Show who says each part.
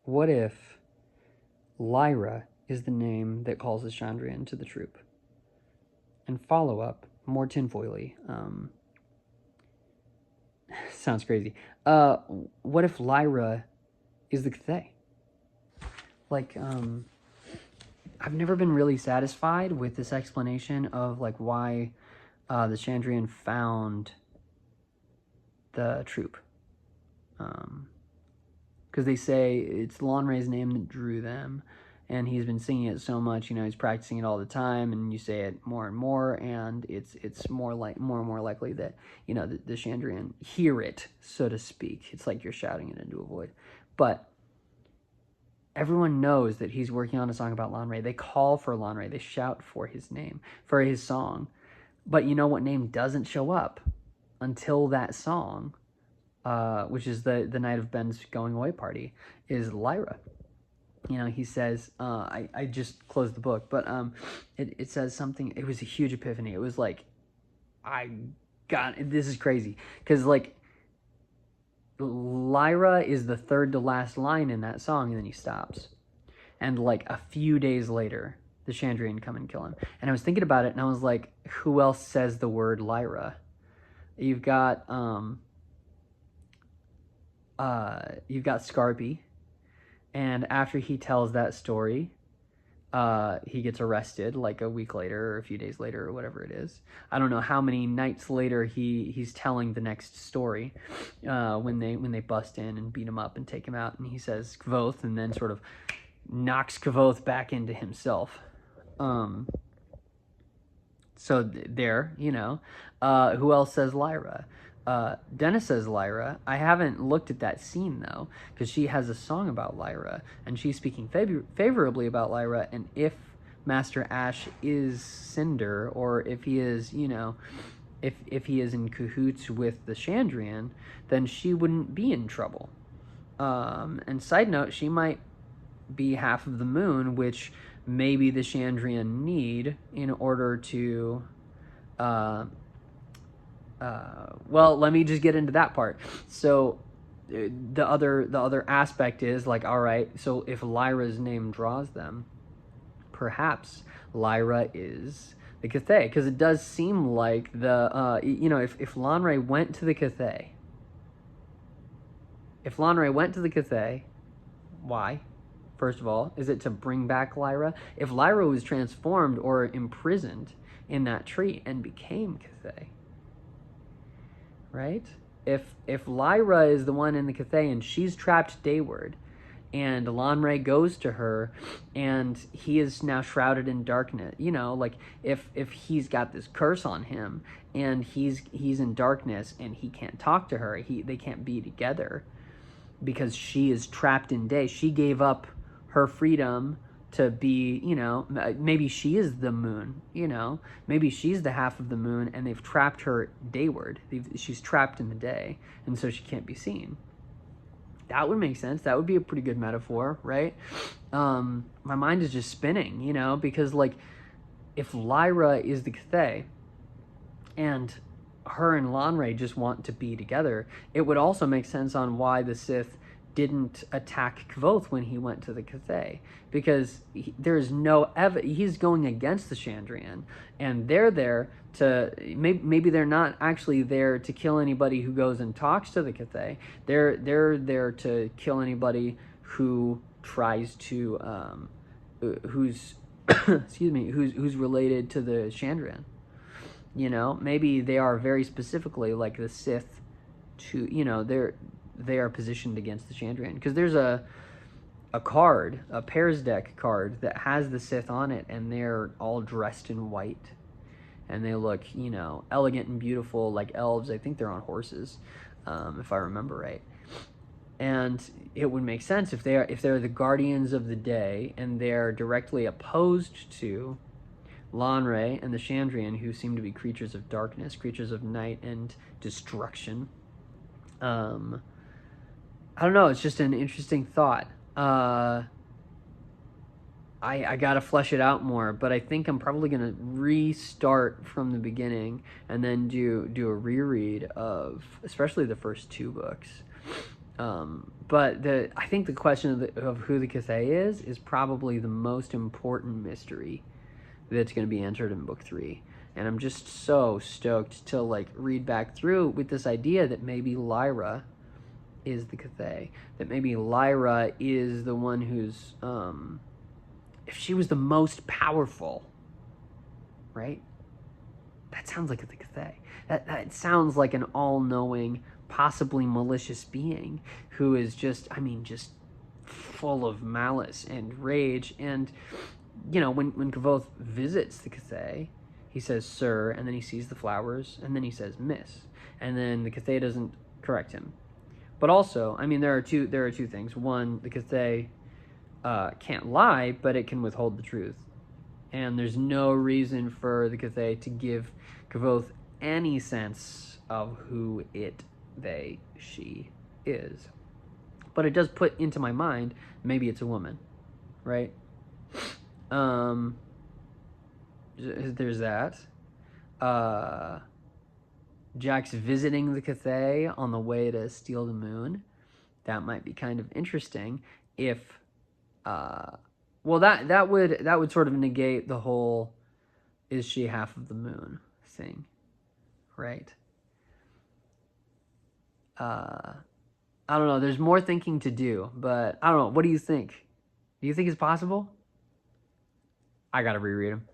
Speaker 1: what if Lyra is the name that calls the Chandrian to the troop? And follow up, more tinfoily. Sounds crazy. What if Lyra is the Cthaeh? Like, I've never been really satisfied with this explanation of like why the Chandrian found the troop. Because they say it's Lanre's name that drew them, and he's been singing it so much, he's practicing it all the time, and you say it more and more, and it's more and more likely that the Chandrian hear it, so to speak. It's like you're shouting it into a void. But everyone knows that he's working on a song about Lanre. They call for Lanre. They shout for his name, for his song. But you know what name doesn't show up until that song, which is the night of Ben's going away party, is Lyra. He says, I just closed the book, but it says something. It was a huge epiphany. It was like, this is crazy. Because, like, Lyra is the third to last line in that song, and then he stops. And, like, a few days later, the Chandrian come and kill him. And I was thinking about it, and I was like, who else says the word Lyra? You've got Skarpi, and after he tells that story, he gets arrested like a week later or a few days later or whatever it is. I don't know how many nights later he's telling the next story when they bust in and beat him up and take him out, and he says Cthaeh and then sort of knocks Cthaeh back into himself. So there, who else says Lyra? Dennis says Lyra. I haven't looked at that scene though, because she has a song about Lyra, and she's speaking favorably about Lyra. And if Master Ash is Cinder, or if he is, if he is in cahoots with the Chandrian, then she wouldn't be in trouble. And side note, she might be half of the moon, which maybe the Chandrian need in order to well, let me just get into that part. So the other aspect is like, all right, so if Lyra's name draws them, perhaps Lyra is the Cthaeh, because it does seem like the if Lanre went to the Cthaeh, why? First of all, is it to bring back Lyra? If Lyra was transformed or imprisoned in that tree and became Cthaeh, right? If Lyra is the one in the Cthaeh and she's trapped dayward, and Lanre goes to her, and he is now shrouded in darkness, like if he's got this curse on him, and he's in darkness, and he can't talk to her, they can't be together, because she is trapped in day. She gave up her freedom to be, maybe she is the moon, maybe she's the half of the moon, and they've trapped her dayward. She's trapped in the day, and so she can't be seen. That would make sense. That would be a pretty good metaphor, right? My mind is just spinning, because like, if Lyra is the Cthaeh, and her and Lanre just want to be together, it would also make sense on why the Sith didn't attack Cthaeh when he went to the Cthaeh, because there's no he's going against the Chandrian, and they're there to maybe they're not actually there to kill anybody who goes and talks to the Cthaeh. They're there to kill anybody who tries to who's who's related to the Chandrian. Maybe they are very specifically like the Sith to they are positioned against the Chandrian, because there's a card, a pairs deck card, that has the Sith on it, and they're all dressed in white, and they look, elegant and beautiful like elves. I think they're on horses, if I remember right. And it would make sense if they're the guardians of the day, and they're directly opposed to Lanre and the Chandrian, who seem to be creatures of darkness, creatures of night and destruction. I don't know, it's just an interesting thought. I gotta flesh it out more, but I think I'm probably gonna restart from the beginning and then do a reread of especially the first two books. But I think the question of who the Cthaeh is probably the most important mystery that's going to be answered in book 3. And I'm just so stoked to like read back through with this idea that maybe Lyra is the Cthaeh, that maybe Lyra is the one who's if she was the most powerful, right? That sounds like the Cthaeh. That sounds like an all-knowing, possibly malicious being who is just, I mean, just full of malice and rage. And, you know, when Kvothe visits the Cthaeh, he says, sir, and then he sees the flowers, and then he says, miss. And then the Cthaeh doesn't correct him. But also, I mean, there are two things. One, the Cthaeh can't lie, but it can withhold the truth. And there's no reason for the Cthaeh to give Kvothe any sense of who it, they, she is. But it does put into my mind, maybe it's a woman, right? There's that. Jack's visiting the Cthaeh on the way to steal the moon. That might be kind of interesting if well, that would sort of negate the whole is she half of the moon thing, right? I don't know. There's more thinking to do, but I don't know. What do you think? Do you think it's possible? I gotta reread them.